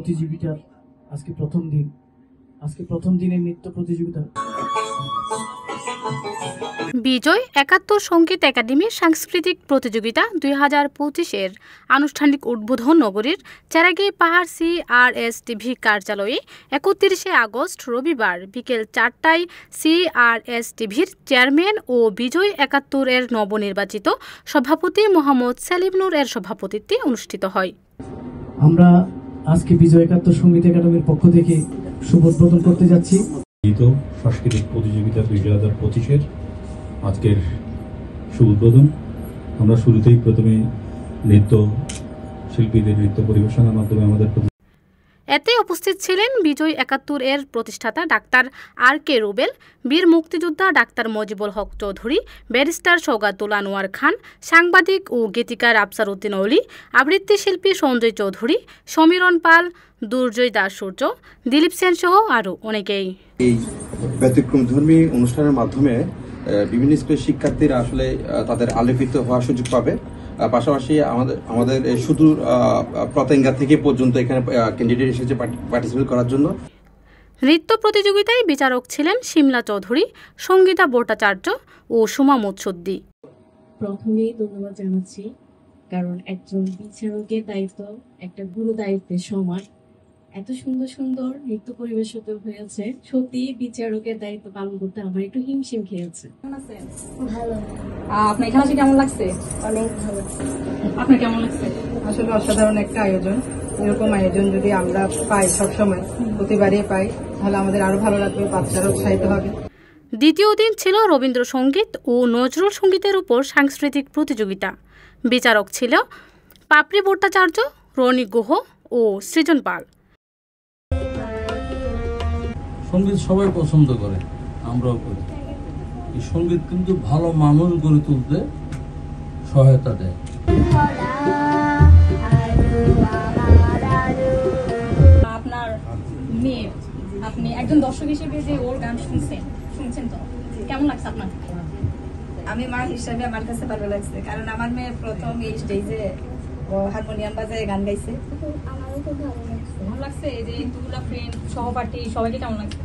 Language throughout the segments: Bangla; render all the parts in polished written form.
প্রতিযোগিতার আজকে প্রথম দিনের নৃত্য প্রতিযোগিতা। বিজয় ৭১ সঙ্গীত একাডেমির সাংস্কৃতিক প্রতিযোগিতা ২০২৫-এর আনুষ্ঠানিক উদ্বোধন নগরীর চেরাগি পাহাড় CRS-TV কার্যালয়ে ৩১ আগস্ট রবিবার বিকেল ৪টায় CRS-TVর চেয়ারম্যান ও বিজয় ৭১-এর নবনির্বাচিত সভাপতি মোহাম্মদ সেলিম নূর এর সভাপতিত্বে অনুষ্ঠিত হয়। আমরা আজকে বিজয় ৭১ সঙ্গীত একাডেমির পক্ষ থেকে শুভ উদ্বোধন করতে যাচ্ছি। সাংস্কৃতিক প্রতিযোগিতা ২০২৫-এর আজকের শুভ উদ্বোধন। আমরা শুরুতেই প্রথমে নৃত্য শিল্পীদের নৃত্য পরিবেশনার মাধ্যমে আমাদের এতে উপস্থিত ছিলেন বিজয় ৭১-এর প্রতিষ্ঠাতা ডাক্তার RK রুবেল, বীর মুক্তিযোদ্ধা ডাক্তার মজিবুল হক চৌধুরী, ব্যারিস্টার সৌগাতুল আনোয়ার খান, সাংবাদিক ও গীতিকার আফসার উদ্দিন অলি, আবৃত্তি শিল্পী সঞ্জয় চৌধুরী, সমীরণ পাল, দুর্জয় দাস সূর্য, দিলীপ সেন সহ আরও অনেকেই। এই ব্যতিক্রমধর্মী অনুষ্ঠানের মাধ্যমে বিভিন্ন স্কুলের শিক্ষার্থীরা আসলে তাদের আলোকিত হওয়ার সুযোগ পাবে। পাশাপাশি আমাদের সুদূর প্রতেঙ্গা থেকে পর্যন্ত এখানে ক্যান্ডিডেট এসেছে পার্টিসিপেট করার জন্য। নৃত্য প্রতিযোগিতায় বিচারক ছিলেন শিমলা চৌধুরী, সঙ্গীতা ভট্টাচার্য ও সুমা মুৎসুদ্দি। প্রথমেই ধন্যবাদ জানাচ্ছি, কারণ একজন বিচারকের দায়িত্ব একটা গুরু দায়িত্বের সমান। এত সুন্দর সুন্দর নৃত্য পরিবেশিত হয়েছে, সত্যি বিচারকের দায়িত্ব পালন করতে আমার একটু হিমশিম খেয়েছে। ভালো। আপনার এখানে আসে কেমন লাগছে? অনেক ভালো। আপনার কেমন লাগছে? আসলে অসাধারণ একটা আয়োজন। এরকম আয়োজন যদি আমরা পাই, সবসময় প্রতিবারই পাই, তাহলে আমাদের আরো ভালো লাগবে, বাচ্চারা উৎসাহিত হবে। দ্বিতীয় দিন ছিল রবীন্দ্রসঙ্গীত ও নজরুল সঙ্গীতের উপর সাংস্কৃতিক প্রতিযোগিতা। বিচারক ছিল পাপড়ি ভট্টাচার্য, রনি গুহ ও সৃজন পাল। সঙ্গীত সবাই পছন্দ করে, আমরাও করি। এই সঙ্গীত কিন্তু ভালো মানুষ গড়ে তুলতে সহায়তা দেয়। আপনার মেয়ে, আপনি একজন দর্শক হিসেবে যে ওর গান শুনছেন তো কেমন লাগছে আপনার? আমি মা হিসাবে আমার কাছে ভালো লাগছে, কারণ আমার মেয়ে প্রথম এই স্টেজে হারমোনিয়াম বাজায় গান গাইছে। আমারও খুব ভালো লাগছে। ভালো লাগছে? এই যে দুগুলা ফ্রেন্ড, সহপাঠী, সবাইকে কেমন লাগছে?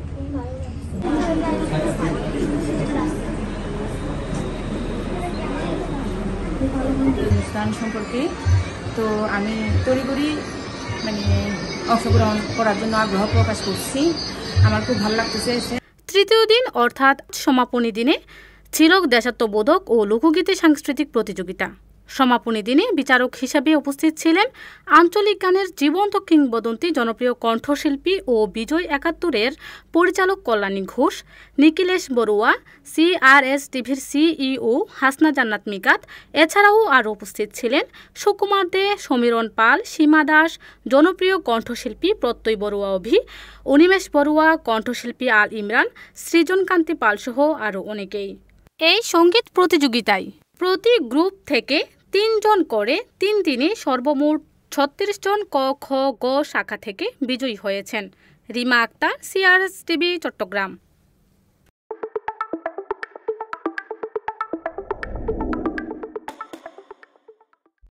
অনুষ্ঠান সম্পর্কে তো আমি তড়িঘড়ি অংশগ্রহণ করার জন্য আগ্রহ প্রকাশ করছি। আমার খুব ভালো লাগতেছে। তৃতীয় দিন অর্থাৎ সমাপনী দিনে ছিল দেশাত্মবোধক ও লোকগীতি সাংস্কৃতিক প্রতিযোগিতা। সমাপনী দিনে বিচারক হিসেবে উপস্থিত ছিলেন আঞ্চলিক গানের জীবন্ত কিংবদন্তি জনপ্রিয় কণ্ঠশিল্পী ও বিজয় ৭১-এর পরিচালক কল্যাণী ঘোষ, নিখিলেশ বড়ুয়া, CRS-TVর CEO হাসনা জান্নাত মিকাত। এছাড়াও আরও উপস্থিত ছিলেন সুকুমার দে, সমীরণ পাল, সীমা দাস, জনপ্রিয় কণ্ঠশিল্পী প্রত্যয় বড়ুয়া অভি, অনিমেষ বড়ুয়া, কণ্ঠশিল্পী আল ইমরান, সৃজনকান্তি পাল সহ আরও অনেকেই। এই সঙ্গীত প্রতিযোগিতায় প্রতি গ্রুপ থেকে ৩ জন করে ৩ দিনে সর্বমোট ৩৬ জন ক, খ, গ শাখা থেকে বিজয়ী হয়েছেন। রিমা আক্তার, CRS-TV, চট্টগ্রাম।